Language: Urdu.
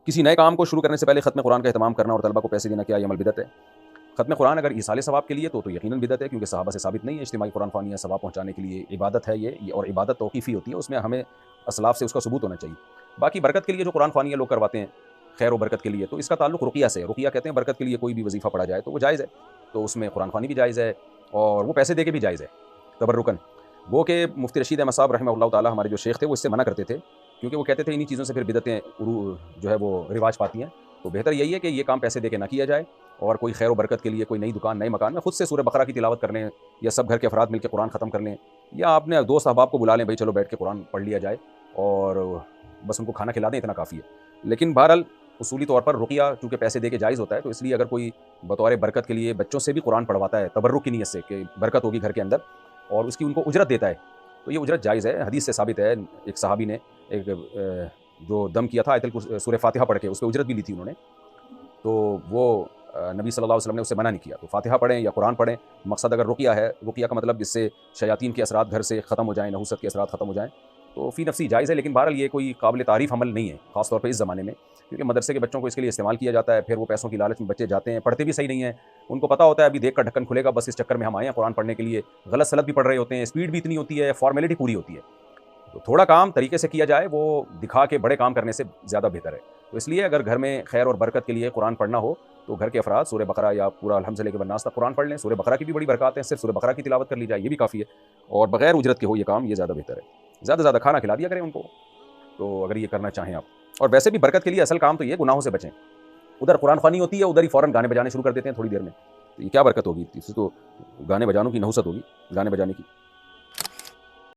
کسی نئے کام کو شروع کرنے سے پہلے ختم قرآن کا اہتمام کرنا اور طلبہ کو پیسے دینا، کیا یہ عمل بدعت ہے؟ ختم قرآن اگر ایصال ثواب کے لیے تو یقیناً بدعت ہے، کیونکہ صحابہ سے ثابت نہیں ہے۔ اجتماعی قرآن خوانی ثواب پہنچانے کے لیے عبادت ہے یہ، اور عبادت توقیفی ہوتی ہے، اس میں ہمیں اسلاف سے اس کا ثبوت ہونا چاہیے۔ باقی برکت کے لیے جو قرآن خوانی لوگ کرواتے ہیں، خیر و برکت کے لیے، تو اس کا تعلق رقیہ سے ہے۔ رقیہ کہتے ہیں برکت کے لیے کوئی بھی وظیفہ پڑھا جائے تو وہ جائز ہے، تو اس میں قرآن خوانی بھی جائز ہے اور وہ پیسے دے کے بھی جائز ہے تبرکن۔ وہ کہ مفتی رشید احمد صاحب رحمہ اللہ تعالیٰ ہمارے جو شیخ تھے وہ اس سے منع کرتے تھے، کیونکہ وہ کہتے تھے انہی چیزوں سے پھر بدعتیں جو ہے وہ رواج پاتی ہیں۔ تو بہتر یہی ہے کہ یہ کام پیسے دے کے نہ کیا جائے، اور کوئی خیر و برکت کے لیے کوئی نئی دکان، نئے مکان میں خود سے سورہ بقرہ کی تلاوت کر لیں، یا سب گھر کے افراد مل کے قرآن ختم کر لیں، یا اپنے دوست احباب کو بلا لیں، بھائی چلو بیٹھ کے قرآن پڑھ لیا جائے، اور بس ان کو کھانا کھلا دیں، اتنا کافی ہے۔ لیکن بہرحال اصولی طور پر رقیہ چونکہ پیسے دے کے جائز ہوتا ہے، تو اس لیے اگر کوئی بطور برکت کے لیے بچوں سے بھی قرآن پڑھواتا ہے تبرک کی نیت سے کہ برکت ہوگی گھر کے اندر، اور اس کی ان کو اجرت دیتا ہے، تو یہ اجرت جائز ہے۔ حدیث سے ثابت ہے، ایک صحابی نے ایک جو دم کیا تھا سورہ فاتحہ پڑھ کے، اس پہ اجرت بھی لی تھی انہوں نے، تو وہ نبی صلی اللہ علیہ وسلم نے اسے منع نہیں کیا۔ تو فاتحہ پڑھیں یا قرآن پڑھیں، مقصد اگر رقیہ ہے، رقیہ کا مطلب جس سے شیاطین کے اثرات گھر سے ختم ہو جائیں، نحوست کے اثرات ختم ہو جائیں، تو فی نفسی جائز ہے۔ لیکن بہرحال یہ کوئی قابل تعریف عمل نہیں ہے، خاص طور پہ اس زمانے میں، کیونکہ مدرسے کے بچوں کو اس کے لیے استعمال کیا جاتا ہے، پھر وہ پیسوں کی لالچ میں بچے جاتے ہیں، پڑھتے بھی صحیح نہیں ہیں، ان کو پتہ ہوتا ہے ابھی دیکھ کر ڈھکن کھلے گا، بس اس چکر میں ہم آئے ہیں قرآن پڑھنے کے لیے، غلط سلط بھی پڑھ رہے ہوتے ہیں، اسپیڈ بھی اتنی ہوتی ہے، فارمیلٹی پوری ہوتی ہے۔ تو تھوڑا کام طریقے سے کیا جائے، وہ دکھا کے بڑے کام کرنے سے زیادہ بہتر ہے۔ تو اس لیے اگر گھر میں خیر اور برکت کے لیے قرآن پڑھنا ہو تو گھر کے افراد سورہ بقرہ یا پورا الحمد سے لے کے والناس تک قرآن پڑھ لیں۔ سورہ بقرہ کی بھی بڑی برکات ہیں، صرف سورہ بقرہ کی تلاوت کر لی جائے، یہ بھی کافی ہے، اور بغیر اجرت کے ہو یہ کام، یہ زیادہ بہتر ہے۔ زیادہ سے زیادہ کھانا کھلا دیا کریں ان کو، تو اگر یہ کرنا چاہیں آپ۔ اور ویسے بھی برکت کے لیے اصل کام تو یہ گناہوں سے بچیں۔ ادھر قرآن خوانی ہوتی ہے، ادھر ہی فوراً گانے بجانے شروع کر دیتے ہیں تھوڑی دیر میں، تو یہ کیا برکت ہوگی؟ اس تو گانے بجانوں کی نحوست ہوگی، گانے بجانے کی۔